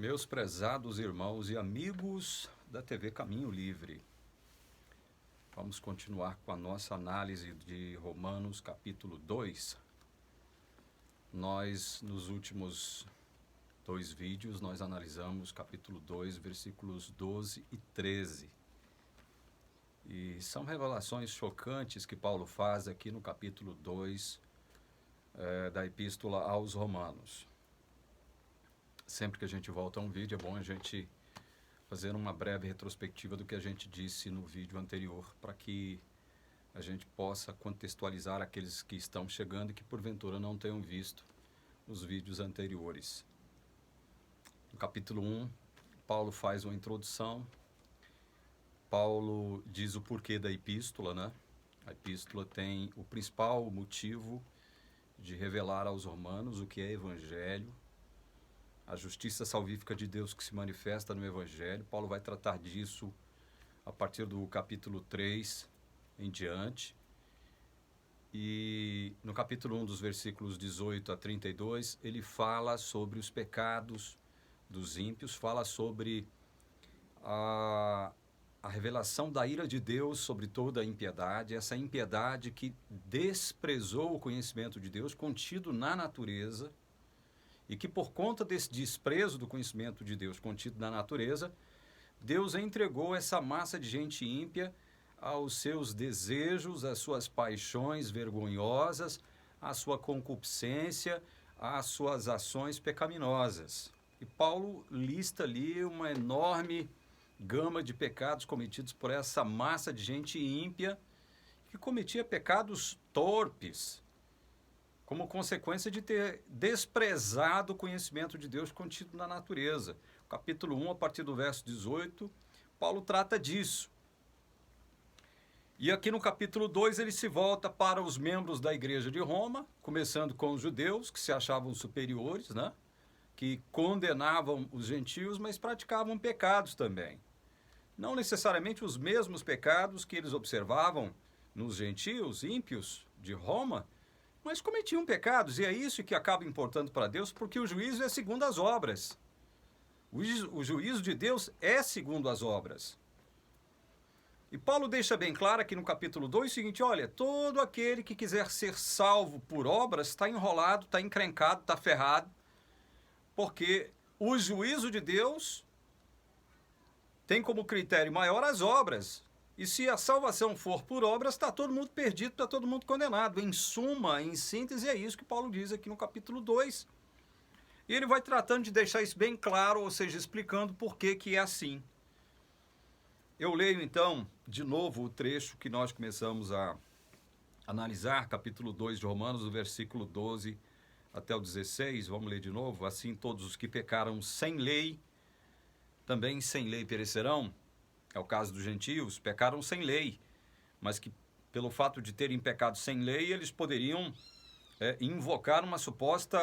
Meus prezados irmãos e amigos da TV Caminho Livre, vamos continuar com a nossa análise de Romanos capítulo 2. Nos últimos 2 vídeos, nós analisamos capítulo 2, versículos 12 e 13. E são revelações chocantes que Paulo faz aqui no capítulo 2 da Epístola aos Romanos. Sempre que a gente volta a um vídeo, é bom a gente fazer uma breve retrospectiva do que a gente disse no vídeo anterior, para que a gente possa contextualizar aqueles que estão chegando e que porventura não tenham visto os vídeos anteriores. No capítulo 1, Paulo faz uma introdução. Paulo diz o porquê da epístola, né? A epístola tem o principal motivo de revelar aos romanos o que é evangelho, a justiça salvífica de Deus que se manifesta no evangelho. Paulo vai tratar disso a partir do capítulo 3 em diante. E no capítulo 1, dos versículos 18 a 32, ele fala sobre os pecados dos ímpios, fala sobre a revelação da ira de Deus sobre toda a impiedade, essa impiedade que desprezou o conhecimento de Deus contido na natureza, e que por conta desse desprezo do conhecimento de Deus contido na natureza, Deus entregou essa massa de gente ímpia aos seus desejos, às suas paixões vergonhosas, à sua concupiscência, às suas ações pecaminosas. E Paulo lista ali uma enorme gama de pecados cometidos por essa massa de gente ímpia que cometia pecados torpes, como consequência de ter desprezado o conhecimento de Deus contido na natureza. Capítulo 1, a partir do verso 18, Paulo trata disso. E aqui no capítulo 2 ele se volta para os membros da igreja de Roma, começando com os judeus, que se achavam superiores, né? Que condenavam os gentios, mas praticavam pecados também. Não necessariamente os mesmos pecados que eles observavam nos gentios ímpios de Roma, mas cometiam pecados, e é isso que acaba importando para Deus, porque o juízo é segundo as obras. O juízo de Deus é segundo as obras. E Paulo deixa bem claro aqui no capítulo 2 o seguinte: olha, todo aquele que quiser ser salvo por obras está enrolado, está encrencado, está ferrado, porque o juízo de Deus tem como critério maior as obras. E se a salvação for por obras, está todo mundo perdido, está todo mundo condenado. Em suma, em síntese, é isso que Paulo diz aqui no capítulo 2. E ele vai tratando de deixar isso bem claro, ou seja, explicando por que é assim. Eu leio então, de novo, o trecho que nós começamos a analisar, capítulo 2 de Romanos, do versículo 12 até o 16. Vamos ler de novo. Assim, todos os que pecaram sem lei, também sem lei perecerão. É o caso dos gentios, pecaram sem lei, mas que pelo fato de terem pecado sem lei, eles poderiam invocar uma suposta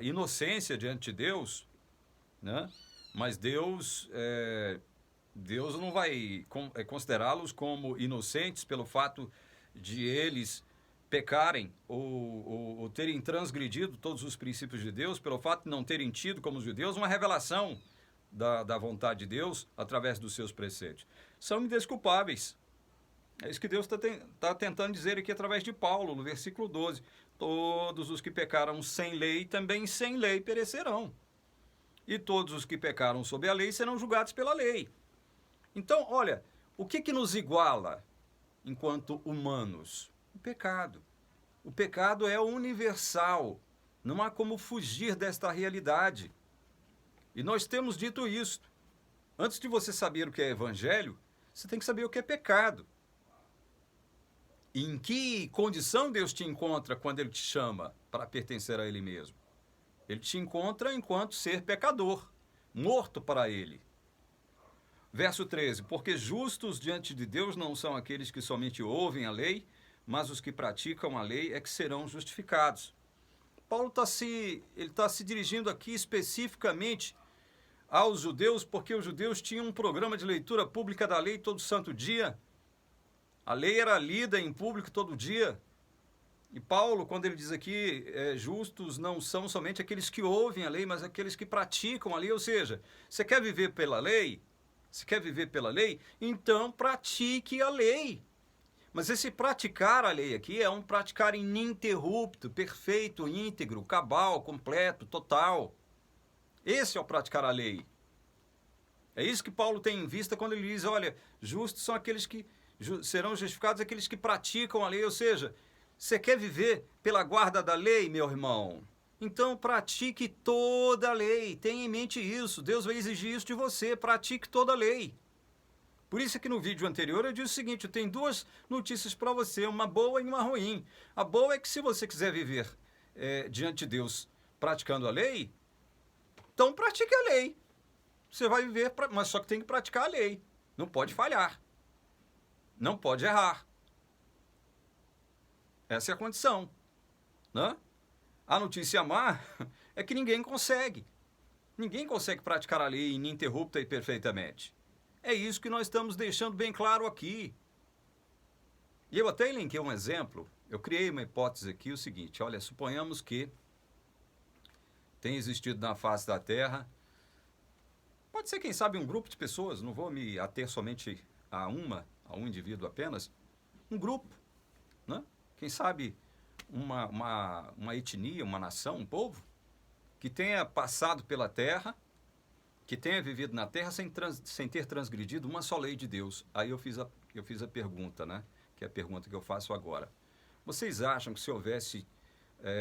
inocência diante de Deus, né? Mas Deus não vai considerá-los como inocentes pelo fato de eles pecarem ou terem transgredido todos os princípios de Deus, pelo fato de não terem tido, como os judeus, uma revelação da vontade de Deus através dos seus preceitos. São indesculpáveis. É isso que Deus está tentando dizer aqui através de Paulo, no versículo 12. Todos os que pecaram sem lei, também sem lei perecerão. E todos os que pecaram sob a lei serão julgados pela lei. Então, olha, o que nos iguala enquanto humanos? O pecado. O pecado é universal. Não há como fugir desta realidade. E nós temos dito isso. Antes de você saber o que é evangelho, você tem que saber o que é pecado. E em que condição Deus te encontra quando Ele te chama para pertencer a Ele mesmo? Ele te encontra enquanto ser pecador, morto para Ele. Verso 13: porque justos diante de Deus não são aqueles que somente ouvem a lei, mas os que praticam a lei é que serão justificados. Paulo está se dirigindo aqui especificamente aos judeus, porque os judeus tinham um programa de leitura pública da lei todo santo dia. A lei era lida em público todo dia. E Paulo, quando ele diz aqui, justos não são somente aqueles que ouvem a lei, mas aqueles que praticam a lei. Ou seja, você quer viver pela lei? Você quer viver pela lei? Então pratique a lei. Mas esse praticar a lei aqui é um praticar ininterrupto, perfeito, íntegro, cabal, completo, total. Esse é o praticar a lei. É isso que Paulo tem em vista quando ele diz, olha, justos são aqueles que serão justificados aqueles que praticam a lei. Ou seja, você quer viver pela guarda da lei, meu irmão? Então pratique toda a lei. Tenha em mente isso. Deus vai exigir isso de você. Pratique toda a lei. Por isso que no vídeo anterior eu disse o seguinte, eu tenho duas notícias para você, uma boa e uma ruim. A boa é que se você quiser viver diante de Deus praticando a lei, então pratique a lei. Você vai viver, mas só que tem que praticar a lei. Não pode falhar. Não pode errar. Essa é a condição. Né? A notícia má é que ninguém consegue. Ninguém consegue praticar a lei ininterrupta e perfeitamente. É isso que nós estamos deixando bem claro aqui. E eu até elenquei um exemplo. Eu criei uma hipótese aqui, o seguinte. Olha, suponhamos que tem existido na face da Terra, pode ser, quem sabe, um grupo de pessoas, não vou me ater somente a um indivíduo apenas, um grupo, né? Quem sabe uma etnia, uma nação, um povo, que tenha passado pela Terra, que tenha vivido na Terra sem ter transgredido uma só lei de Deus. Aí eu fiz a pergunta, né? Que é a pergunta que eu faço agora. Vocês acham que se houvesse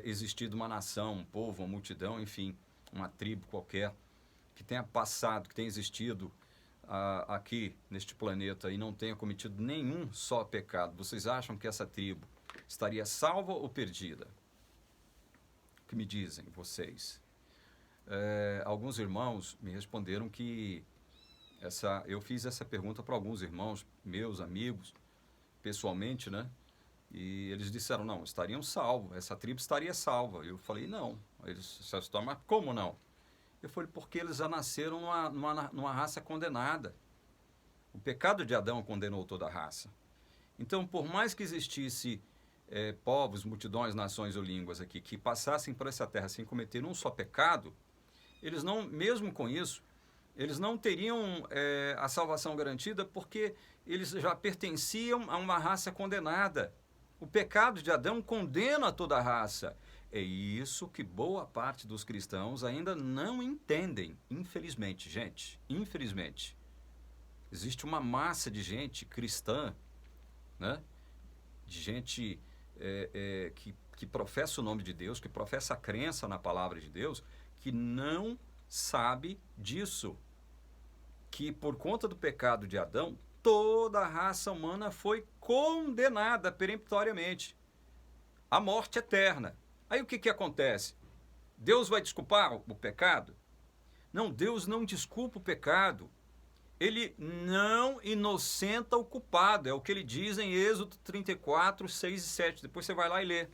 existido uma nação, um povo, uma multidão, enfim, uma tribo qualquer, que tenha passado, que tenha existido aqui neste planeta e não tenha cometido nenhum só pecado, vocês acham que essa tribo estaria salva ou perdida? O que me dizem vocês? Alguns irmãos me responderam que eu fiz essa pergunta para alguns irmãos, meus amigos, pessoalmente, né? E eles disseram, não, estariam salvos, essa tribo estaria salva. Eu falei, não. Eles disseram, mas como não? Eu falei, porque eles já nasceram numa raça condenada. O pecado de Adão condenou toda a raça. Então, por mais que existisse povos, multidões, nações ou línguas aqui que passassem por essa terra sem cometer um só pecado, eles não, mesmo com isso, eles não teriam a salvação garantida porque eles já pertenciam a uma raça condenada. O pecado de Adão condena toda a raça. É isso que boa parte dos cristãos ainda não entendem, infelizmente, gente. Infelizmente. Existe uma massa de gente cristã, né? De gente que professa o nome de Deus, que professa a crença na palavra de Deus, que não sabe disso. Que por conta do pecado de Adão, toda a raça humana foi condenada peremptoriamente à morte eterna. Aí o que acontece? Deus vai desculpar o pecado? Não, Deus não desculpa o pecado. Ele não inocenta o culpado. É o que ele diz em Êxodo 34, 6 e 7. Depois você vai lá e lê.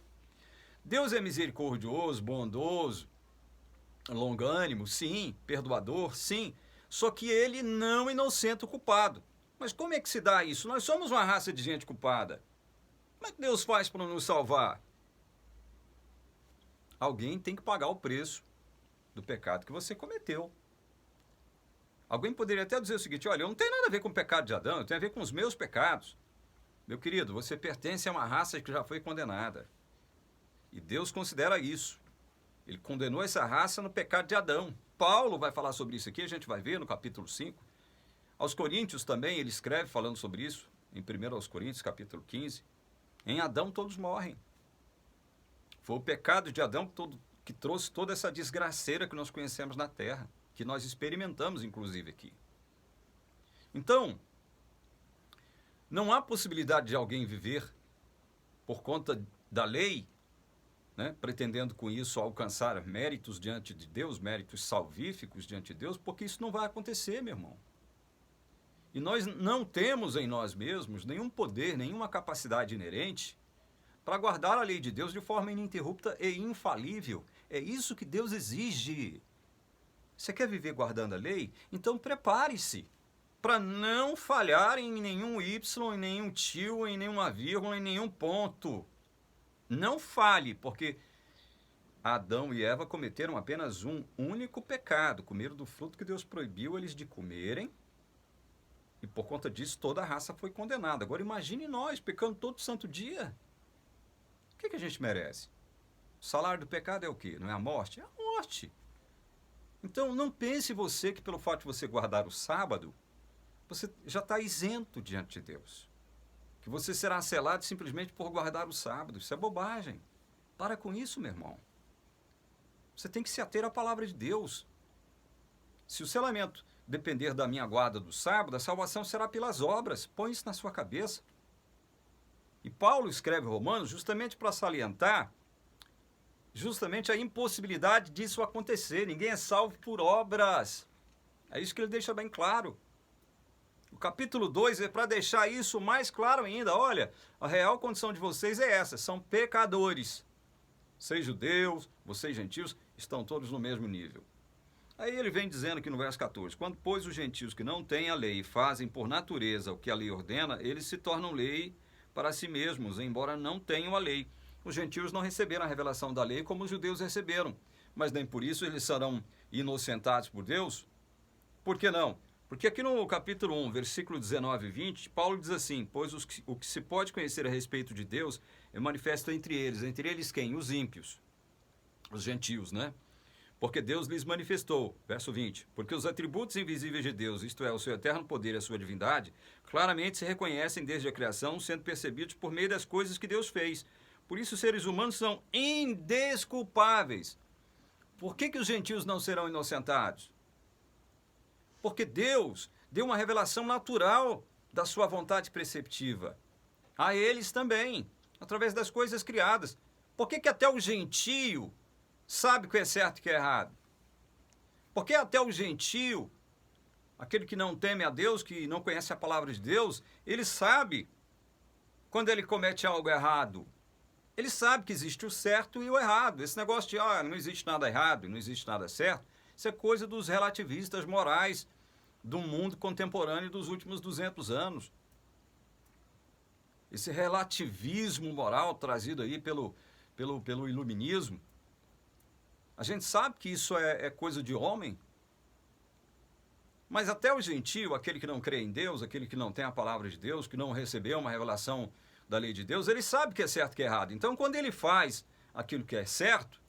Deus é misericordioso, bondoso, longânimo, sim. Perdoador, sim. Só que ele não inocenta o culpado. Mas como é que se dá isso? Nós somos uma raça de gente culpada. Como é que Deus faz para nos salvar? Alguém tem que pagar o preço do pecado que você cometeu. Alguém poderia até dizer o seguinte, olha, eu não tenho nada a ver com o pecado de Adão, eu tenho a ver com os meus pecados. Meu querido, você pertence a uma raça que já foi condenada. E Deus considera isso. Ele condenou essa raça no pecado de Adão. Paulo vai falar sobre isso aqui, a gente vai ver no capítulo 5. Aos Coríntios também ele escreve falando sobre isso, em 1 aos Coríntios, capítulo 15. Em Adão todos morrem. Foi o pecado de Adão que trouxe toda essa desgraceira que nós conhecemos na terra, que nós experimentamos inclusive aqui. Então, não há possibilidade de alguém viver por conta da lei, né, pretendendo com isso alcançar méritos diante de Deus, méritos salvíficos diante de Deus, porque isso não vai acontecer, meu irmão. E nós não temos em nós mesmos nenhum poder, nenhuma capacidade inerente para guardar a lei de Deus de forma ininterrupta e infalível. É isso que Deus exige. Você quer viver guardando a lei? Então prepare-se para não falhar em nenhum Y, em nenhum tio, em nenhuma vírgula, em nenhum ponto. Não fale, porque Adão e Eva cometeram apenas um único pecado. Comeram do fruto que Deus proibiu eles de comerem. E por conta disso toda a raça foi condenada. Agora imagine nós pecando todo santo dia. O que a gente merece? O salário do pecado é o quê? Não é a morte? É a morte. Então não pense você que pelo fato de você guardar o sábado, você já está isento diante de Deus. Que você será selado simplesmente por guardar o sábado. Isso é bobagem. Para com isso, meu irmão. Você tem que se ater à palavra de Deus. Se o selamento depender da minha guarda do sábado, a salvação será pelas obras. Põe isso na sua cabeça. E Paulo escreve Romanos justamente para salientar justamente a impossibilidade disso acontecer. Ninguém é salvo por obras. É isso que ele deixa bem claro. O capítulo 2 é para deixar isso mais claro ainda. Olha, a real condição de vocês é essa, são pecadores. Vocês judeus, vocês gentios, estão todos no mesmo nível. Aí ele vem dizendo aqui no verso 14, quando, pois, os gentios que não têm a lei fazem por natureza o que a lei ordena, eles se tornam lei para si mesmos, embora não tenham a lei. Os gentios não receberam a revelação da lei como os judeus receberam, mas nem por isso eles serão inocentados por Deus. Por que não? Porque aqui no capítulo 1, versículo 19 e 20, Paulo diz assim, pois o que se pode conhecer a respeito de Deus é manifesto entre eles quem? Os ímpios, os gentios, né? Porque Deus lhes manifestou, verso 20, porque os atributos invisíveis de Deus, isto é, o seu eterno poder e a sua divindade, claramente se reconhecem desde a criação, sendo percebidos por meio das coisas que Deus fez. Por isso os seres humanos são indesculpáveis. Por que os gentios não serão inocentados? Porque Deus deu uma revelação natural da sua vontade preceptiva a eles também, através das coisas criadas. Por que até o gentio sabe o que é certo e o que é errado? Porque até o gentio, aquele que não teme a Deus, que não conhece a palavra de Deus, ele sabe quando ele comete algo errado. Ele sabe que existe o certo e o errado. Esse negócio de não existe nada errado, não existe nada certo, isso é coisa dos relativistas morais do mundo contemporâneo dos últimos 200 anos. Esse relativismo moral trazido aí pelo iluminismo, a gente sabe que isso é coisa de homem, mas até o gentio, aquele que não crê em Deus, aquele que não tem a palavra de Deus, que não recebeu uma revelação da lei de Deus, ele sabe que é certo e que é errado. Então, quando ele faz aquilo que é certo,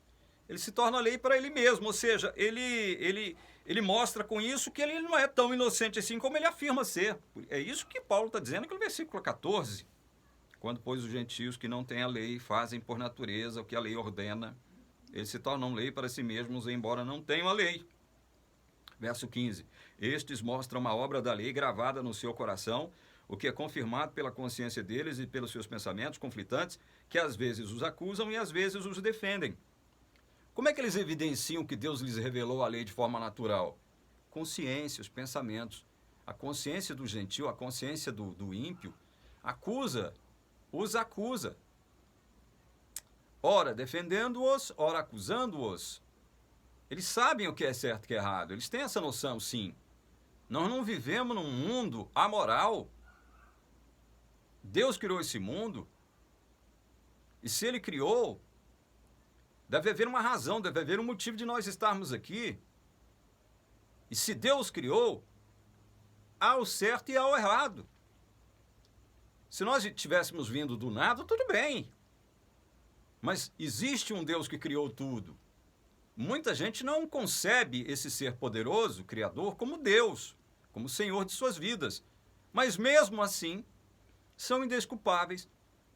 ele se torna lei para ele mesmo, ou seja, ele mostra com isso que ele não é tão inocente assim como ele afirma ser. É isso que Paulo está dizendo aqui no versículo 14. Quando, pois, os gentios que não têm a lei fazem por natureza o que a lei ordena, eles se tornam lei para si mesmos, embora não tenham a lei. Verso 15. Estes mostram uma obra da lei gravada no seu coração, o que é confirmado pela consciência deles e pelos seus pensamentos conflitantes, que às vezes os acusam e às vezes os defendem. Como é que eles evidenciam que Deus lhes revelou a lei de forma natural? Consciência, os pensamentos. A consciência do gentio, a consciência do ímpio, os acusa. Ora defendendo-os, ora acusando-os. Eles sabem o que é certo e o que é errado. Eles têm essa noção, sim. Nós não vivemos num mundo amoral. Deus criou esse mundo. E se Ele criou, deve haver uma razão, deve haver um motivo de nós estarmos aqui. E se Deus criou, há o certo e há o errado. Se nós tivéssemos vindo do nada, tudo bem. Mas existe um Deus que criou tudo. Muita gente não concebe esse ser poderoso, criador, como Deus, como Senhor de suas vidas. Mas mesmo assim, são indesculpáveis,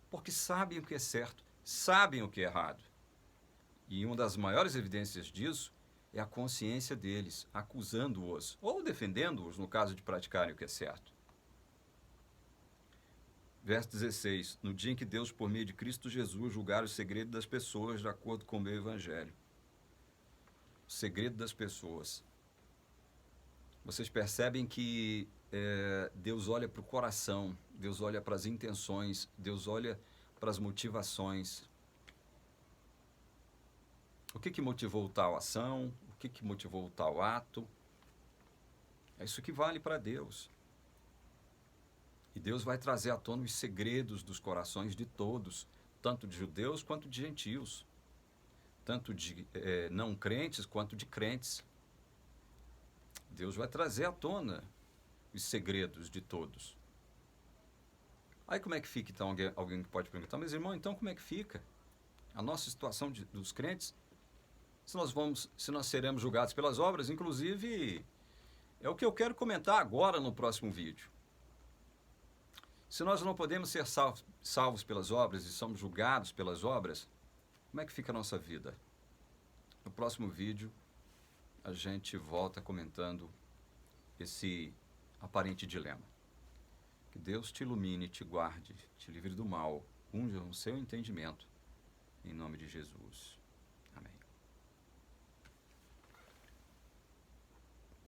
porque sabem o que é certo, sabem o que é errado. E uma das maiores evidências disso é a consciência deles, acusando-os, ou defendendo-os, no caso de praticarem o que é certo. Verso 16. No dia em que Deus, por meio de Cristo Jesus, julgar o segredo das pessoas de acordo com o meu evangelho. O segredo das pessoas. Vocês percebem que Deus olha para o coração, Deus olha para as intenções, Deus olha para as motivações. O que motivou tal ação? O que motivou tal ato? É isso que vale para Deus. E Deus vai trazer à tona os segredos dos corações de todos. tanto de judeus quanto de gentios, tanto de não crentes quanto de crentes. Deus vai trazer à tona os segredos de todos. Aí como é que fica, então, alguém que pode perguntar, mas irmão, então como é que fica a nossa situação dos crentes? Se nós seremos julgados pelas obras, inclusive, é o que eu quero comentar agora no próximo vídeo. Se nós não podemos ser salvos pelas obras e somos julgados pelas obras, como é que fica a nossa vida? No próximo vídeo, a gente volta comentando esse aparente dilema. Que Deus te ilumine, te guarde, te livre do mal, unja o seu entendimento, em nome de Jesus.